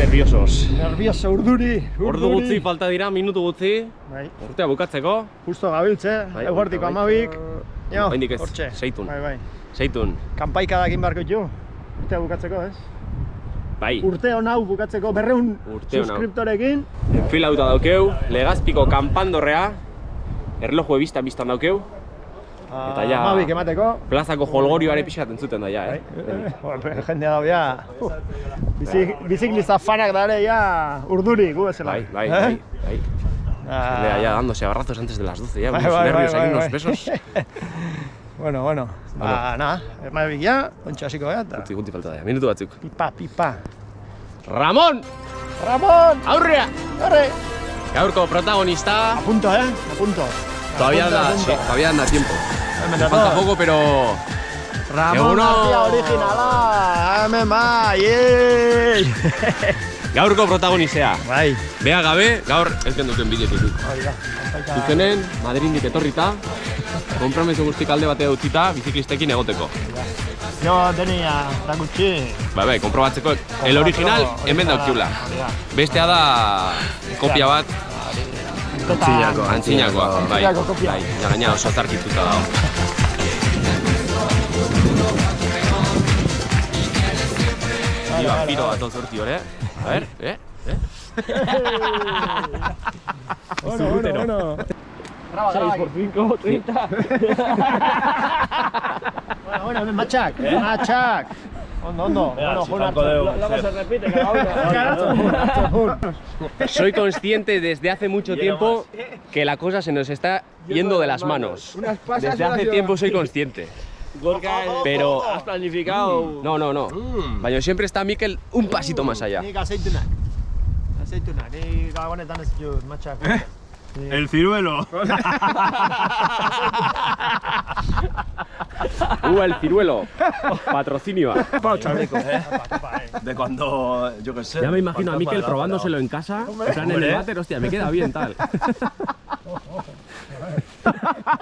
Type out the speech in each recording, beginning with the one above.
nerviosos. Nervioso, urduri. Ordu gutxi falta dira, minutu gutxi. Urtea bukatzeko. Justo gabiltze, eguerdiko 12. Oraindik ez, seitun. Seitun. Kanpaikadakin barko ditu. Urtea bukatzeko, ez? Bai. Urte hau bukatzeko 200 suskriptorekin. Enfilauta daukeu, Legazpiko kanpandorrea. Erloju ebistan daukeu. Eta ja, Mabik emateko. Plazako jolgorioare pixat entzuten da, ja, Jendea dau, ja. Biziklista fanak dare, ja, urduri, gu bezala. Bai. Jendea, ja, dándose agarrazos antes de las 12, ya, unos nervios aquí, unos besos. Bueno. Nada, Mabik ja, ontsa hasiko, eta... Gutxi falta da, minutu batzuk. Pipa. Ramon! Aurrea! Gaurko protagonista... A punto. Todavía anda tiempo. Me falta poco, pero... Ramon García originala! Hemen bai! Gaurko protagonistea. Bai. Bea gabe, gaur ez genduken bideotik. Zuzenen, Madrindik etorrita, konpromezu guztik alde batea utzita, biziklistekin egoteko. Jo, denia, rakutsi. Bai, konprobatzeko, el original hemen daukula. Bestea da kopia bat, antzinakoa. Bai, gaina oso zarkituta dago. Piro bat otzorti hori, a ver, Bueno. 6x5, 30. Bueno, machak. Ondo. Luego se repite cada uno. Soy consciente desde hace mucho tiempo que la cosa se nos está yendo de las manos. Desde hace tiempo soy consciente. Pero... ¿Has planificado? No. Baina siempre está Mikel un pasito más allá. Nik aceitunak, ni gagonetan ez dut, matxak. El ciruelo. El ciruelo. Patrocinio. De cuando, yo qué sé. Ya me imagino a Mikel probándoselo en casa. En plan en el váter, hostia, me queda bien tal.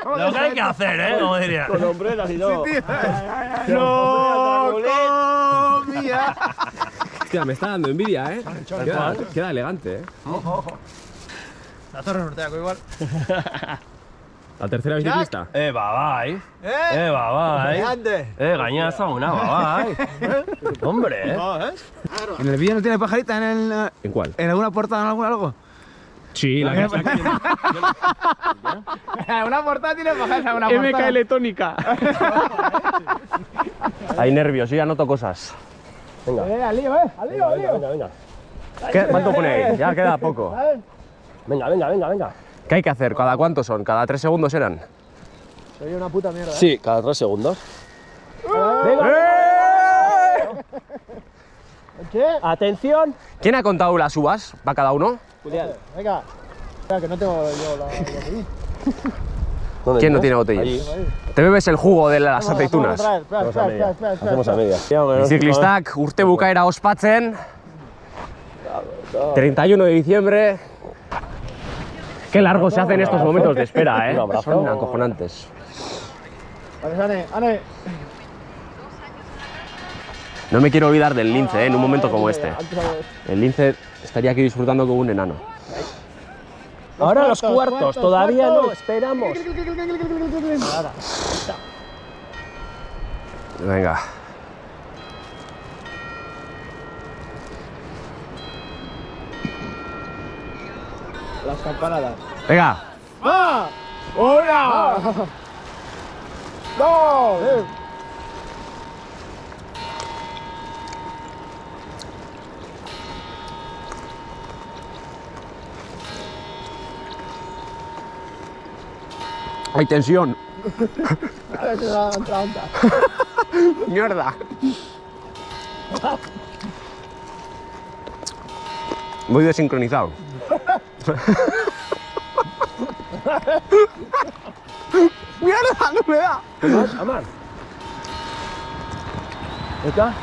Lo que hay que hacer, como diría. Con hombreras y todo. ¡No comía! Hostia, me está dando envidia, Queda elegante, Datorren urteako igual. La tercera biciclista. Babai. Babai. Gaña ezaguna, babai. Hombre, ¿En el vídeo no tiene pajarita ¿En cuál? en alguna portada, en algo? Sí, la que... Una portada tiene pajarita, una portada. MKL tónica. Hay nervios, yo ya noto cosas. Venga. Al lío. venga. ¿Cuánto pone ahí? Ya queda poco. Venga. ¿Qué hay que hacer? ¿Cada cuánto son? ¿Cada 3 segundos eran? Soy una puta mierda. Sí, cada 3 segundos. ¿Qué? Atención. ¿Quién ha contado las uvas? ¿Va cada uno? Julián, venga. Espera, que no tengo yo la botellín. ¿Quién no tiene botellín? Allí. ¿Te bebes el jugo de las aceitunas? Espera. Hacemos a media. Biziklistak urte bukaera ospatzen. 31 de diciembre. Qué largo se hacen estos momentos de espera, Un abrazo. Son acojonantes. Ane. No me quiero olvidar del lince, en un momento como este. El lince estaría aquí disfrutando como un enano. Ahora los cuartos, todavía no, esperamos. Venga. Las campanadas. Venga. ¡Va! ¡Una! ¡Dos! Hay tensión. A ver si da otra onda. Mierda. Muy desincronizado. ¡Mierda! ¡No me da! Amar. ¿Está?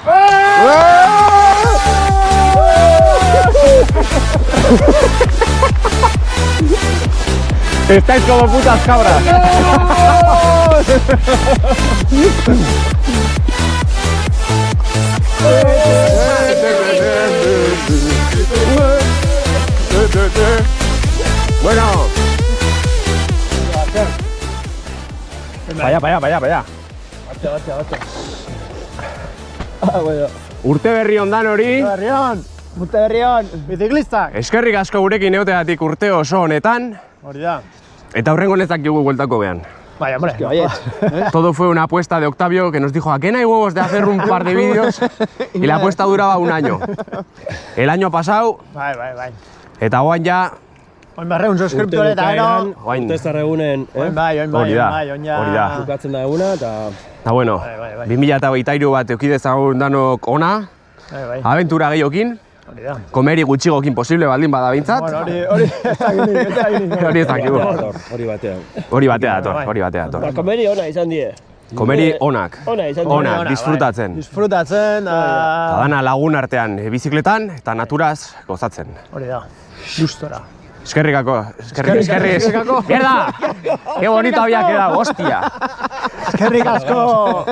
Estáis como putas cabras. Bueno. Vaya. Urte berri ondan hori. Urte-berrion, biziklistak. Eskerrik asko gurekin egoteagatik urte oso honetan. Hori da. Eta horrengo honezak dugu bueltako behan. Vaya, hombre. Todo fue una apuesta de Octavio que nos dijo: ¿a qué no hay huevos de hacer un par de vídeos? Y la apuesta duraba un año. El año pasado, Bai. eta oain ja, Oin barreun suskriptore eta gero. oain. Testa egunen, Oin bai. Hori da. bukatzen da eguna, eta... Eta bueno, Bai. 2023 bat eukidezagun danok ona, Bai. abentura gehiokin, Hori da. komeri gutxigokin posible baldin bada bintzat. Bueno, hori ez dakinik. Hori ez dakigu. Hori batean. Hori batea dator. Ba, komeri ona izan die. Komeri onak. Ona izan die. Onak, disfrutatzen. Disfrutatzen. Eta dana lagun artean bizikletan eta naturaz gozatzen. Hori da. Gustora. Eskerrikako. Mierda! Qué bonito había quedado, hostia. Eskerrik asko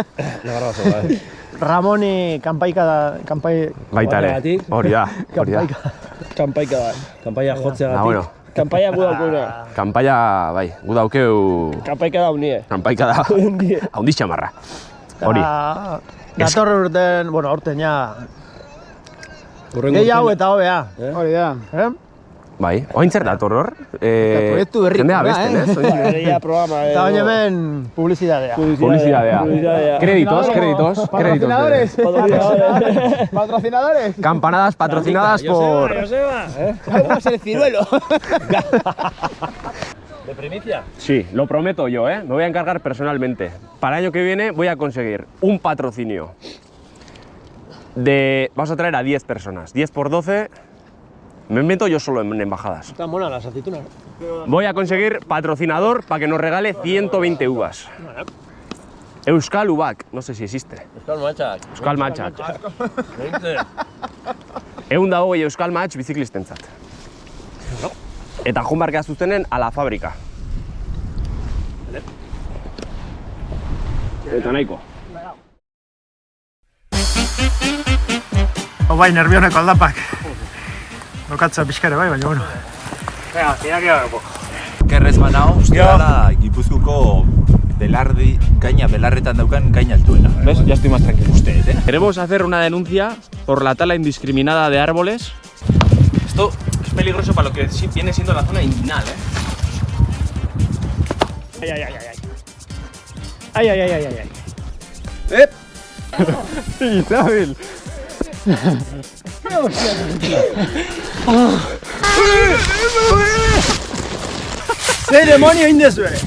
Lagarrazo, bai. Ramoni kanpai... Baita ere, hori da. Kanpaika da. Kanpaia jotzeagatik. bueno. Kanpaia gu daukuna. Kanpaia, bai, gu daukeu... Kanpaika da unie. Kanpaika da, haundiz txamarra. Hori. Dator urten, bueno, urten ja... Hurrengo Gehiago urtean- eta hobea. Hori da. Bai, oain zer dator hor? proiektu berri Jendea da, abesten, ez? Baina programa, Eta baina hemen publizidadea. Publizidadea. Créditos. Patrocinadores. Patrocinadores. Campanadas patrocinadas por... Vamos el ciruelo. ¿De primicia? Sí, lo prometo yo, ¿eh? Me voy a encargar personalmente. Para el año que viene voy a conseguir un patrocinio de... Vamos a traer a 10 personas. 10 por 12... Me invento yo solo en embajadas. Están buenas las aceitunas. Voy a conseguir patrocinador para que nos regale 120 uvas. Euskal Ubak, no sé si existe. Euskal Matxak. Ehun da hogei Euskal Matx biziklistentzat. Eta joan barkea zuzenen a la fábrica. Eta nahiko. Bai, nervioneko aldapak. Lokatza pixkare bai, baina bueno. Kerrez banao, usteala Gipuzkoako belarretan daukan gaina altuena. ¿Ves? Ya estoy más tranquilo. Usted, ¿eh? Queremos hacer una denuncia por la tala indiscriminada de árboles. Esto es peligroso para lo que viene siendo la zona inguinal, ¿eh? Ay. Isabel. Ze demonio indezu ere.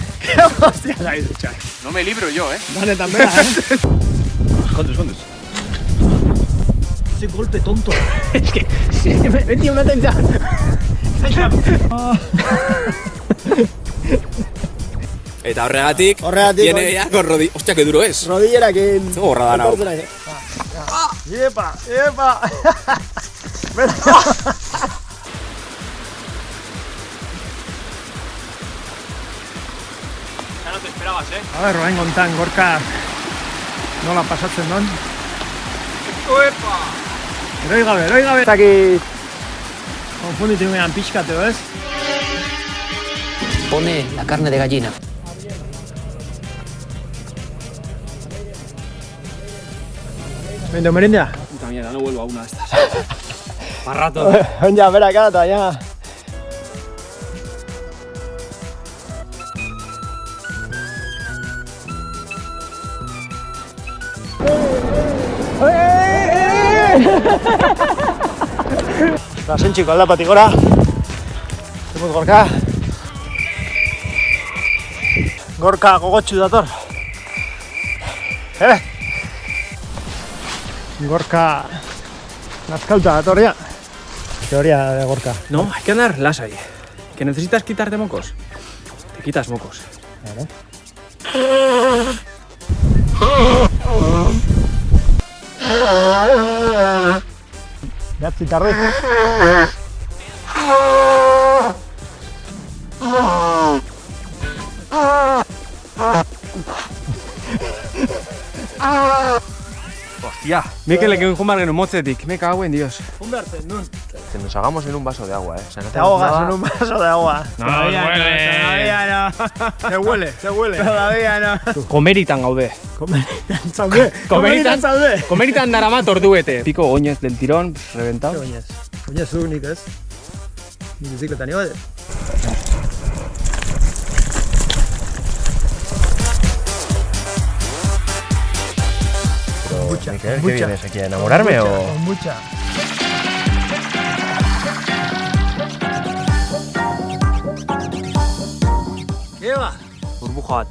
Hostia, gaiz, txak. No me libro yo, ¿eh? Danetan bera, Kontruz. Ese golpe tonto. Es que me metía una tensión. Eta horregatik, tiene ya con rodillas. Hostia, qué duro es. Rodillerakin. Zer gorra da nau. Iepa. Bera. Ya no te esperabas, ¿eh? A ver, orain gontan, gorka nola pasatzen don. ¡Uepa! Eroi gabe. Zaki konfunditu guean pixkateo, ez? Pone la carne de gallina. Vendo merindia. Puta mierda, no vuelvo a una de estas. Para rato. Onja, bera, eta ya. Lasentxiko aldapatik gora. Zimut gorka. Gorka gogotxu dator. Gorka nazkauta dator ya. Teoría de Gorka. No, hay que andar lasai. Que necesitas quitarte mocos. Te quitas mocos. Vale. Behatzi tardi. Hostia, Mikel, que un motzetik, me cago en Dios. Que nos hagamos en un vaso de agua, O sea, no Te ahogas en un vaso de agua. Todavía no. Se huele, se huele. Todavía no. Komeritan gaude. Komeritan zaude. Komeritan daramat orduete. Pico oinez del tirón, reventado. Oinez. Oinez zu nik ez. Ni bizikletan iba. Mucha, ¿qué vienes aquí a enamorarme o...? Mucha. ¿Qué va? Burbuja bat.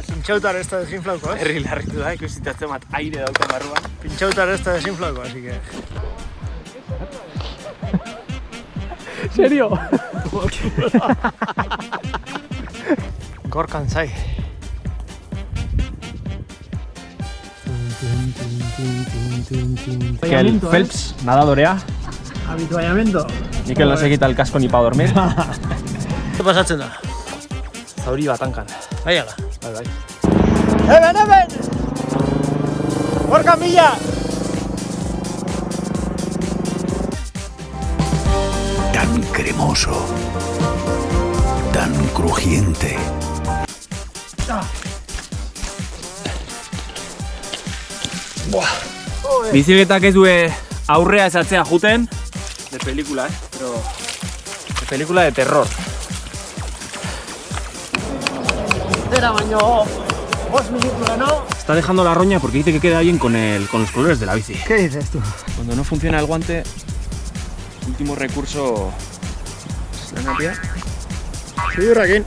Pintxautar ez da desinflauko, Herri larritu da, ikusitatzen bat aire dauka barruan. Pintxautar ez da desinflauko, así que... Serio? Gorkan zai. Mikel Phelps, nadadorea. Habituallamiento. Mikel no se quita el casco ni para dormir. ¿Qué pasatzen da? Zauri bat hankan. Baiala. Bai. Eben! Gorkan mila! Tan cremoso, tan crujiente. Bizikletak ez due aurrea esatzea juten. De película, pero... De película de terror. Zera baino... 5 minutos, ¿no? Está dejando la roña porque dice que queda bien con los colores de la bici. ¿Qué dices tú? Cuando no funciona el guante, último recurso es la Navidad. Sí, Raquín.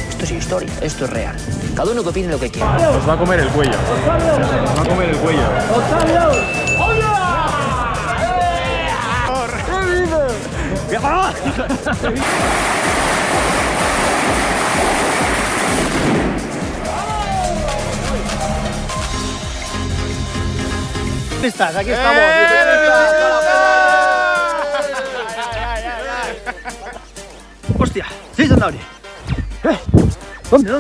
Esto es historia, esto es real. Cada uno que opine lo que quiera. Nos va a comer el cuello. Nos va a comer el cuello. Estás, aquí estamos. Hostia, sí, son Dauri. ¿Dónde?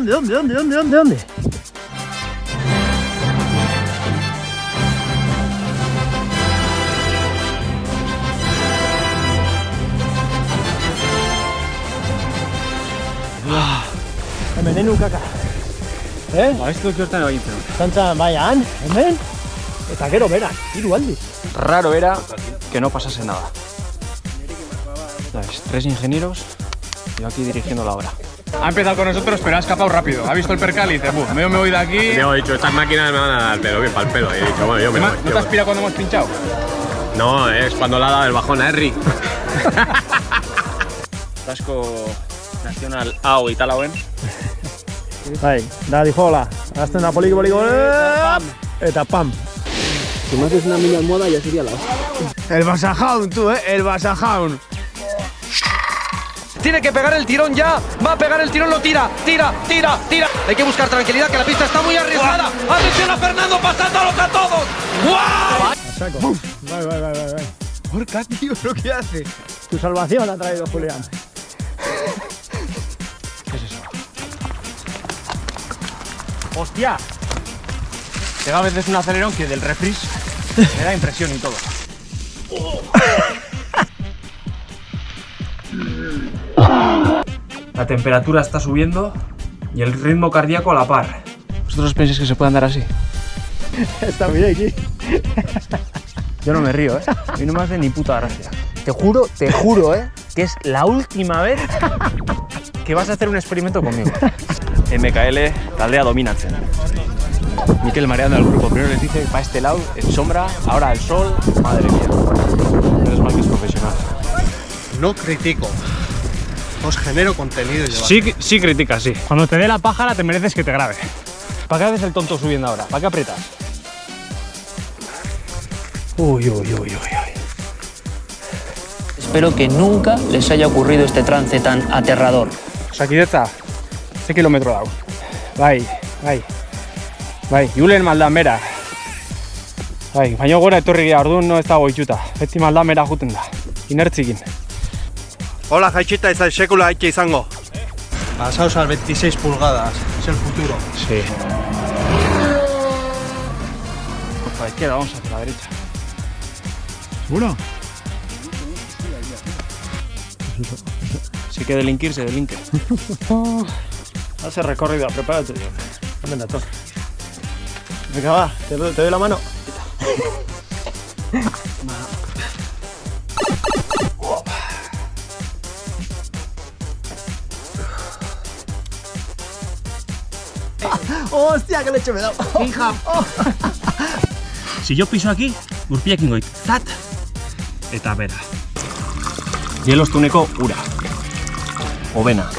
Hemen enu kaka. A ver si lo quiero ahí. Zantzan baian, hemen. Eta gero beran, 3 aldiz. Raro era que no pasase nada. ¿Sabes? 3 ingenieros y yo aquí dirigiendo la obra. Ha empezado con nosotros, pero ha escapado rápido. Ha visto el percal y dice, me voy de aquí. He dicho, estas máquinas me van a dar pelo, bien para el pelo. Y he dicho, bueno, yo me voy. ¿No te has pirado cuando hemos pinchado? No, es cuando le ha dado el bajón a Henry. Casco Nacional AO y Talauen. Bai, da dijola. Azten da poliki. Eta pam. Si me haces una mini almohada ya sería la hostia. El Basajaun, tú, el Basajaun. Tiene que pegar el tirón ya, va a pegar el tirón, lo tira. Hay que buscar tranquilidad, que la pista está muy arriesgada. Atención a Fernando pasándolos a todos. ¡Guau! Saco. Vai. Gorka, tío, ¿lo que hace? Tu salvación ha traído Julián. ¿Qué es eso? ¡Hostia! Llega a veces un acelerón que del refresh me da impresión y todo. La temperatura está subiendo y el ritmo cardíaco a la par. ¿Vosotros pensáis que se puede andar así? Está bien aquí. Yo no me río, A mí no me hace ni puta gracia. Te juro, que es la última vez que vas a hacer un experimento conmigo. MKL, taldea dominatzen. Mikel mareando al grupo. Primero les dice para este lado, en sombra, ahora al sol. Madre mía. Eres más que es profesional. No critico. Os genero contenido y Sí criticas, sí. Cuando te dé la pájara te mereces que te grabe. ¿Para qué haces el tonto subiendo ahora? ¿Para qué aprietas? Uy. Espero que nunca les haya ocurrido este trance tan aterrador. Osakidetza, ze kilometro dago. Bai. Julen maldan bera. Bai, baina gora etorri gara, orduan no ez dago itxuta. Beti maldan bera juten da, inertzikin. Hola, jaitxita ez da sekula haitxe izango. Pasaos al 26 pulgadas, es el futuro. Sí. Por la izquierda, vamos hacia la derecha. ¿Seguro? Si hay que delinquir, se delinque. Hace recorrido, prepárate. Venga, toca. Venga, va, te doy la mano. ¡Hostia, qué leche me he dado! ¡Hija! Si yo piso aquí, gurpiakin goit. Zat! Eta bera. Hielostuneko ura. Obena.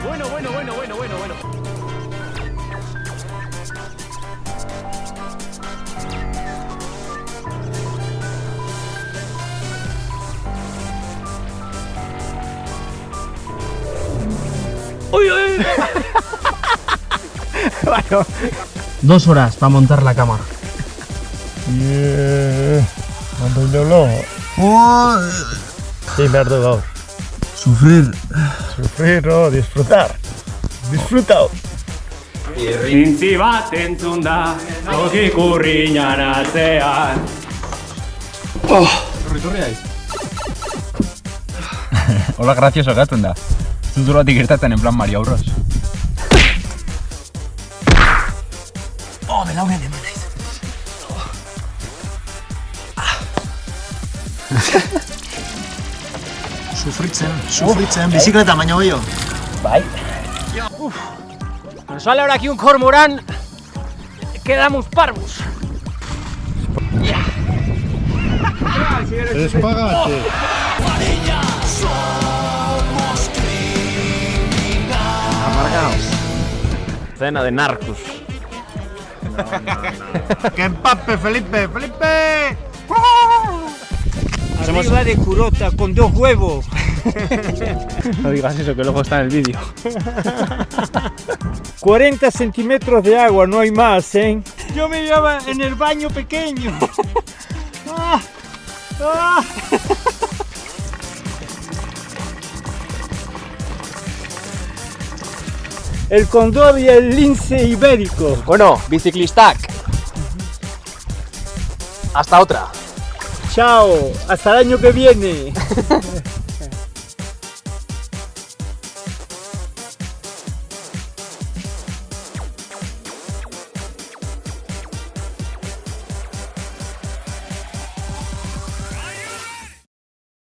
Bueno. Bueno. 2 horas para montar la cama. Mandoilolo. Sí, me ha gaur. Sufrir. Sufrir, no, disfrutar. Disfrutao. Irrintzi bat entzun da, toki kurriñan atzean. Hola, gracioso gaten da. Zuturatik irtatzen en plan Mario Bros. Belaunean eman naiz. Sufritzen, bizikleta baino gehiago. Bai. Nos sale ahora aquí un cormorán. Quedamos parvos. Despágate. Amargaos. Cena de narcos. ¡Que empape, Felipe! ¡Felipe! Arriba de curota con 2 huevos. No digas eso, que luego está en el vídeo. 40 centímetros de agua, no hay más, ¿eh? Yo me llevaba en el baño pequeño. El cóndor y el lince ibérico. Bueno, biciclistac. Hasta otra. Chao, hasta el año que viene.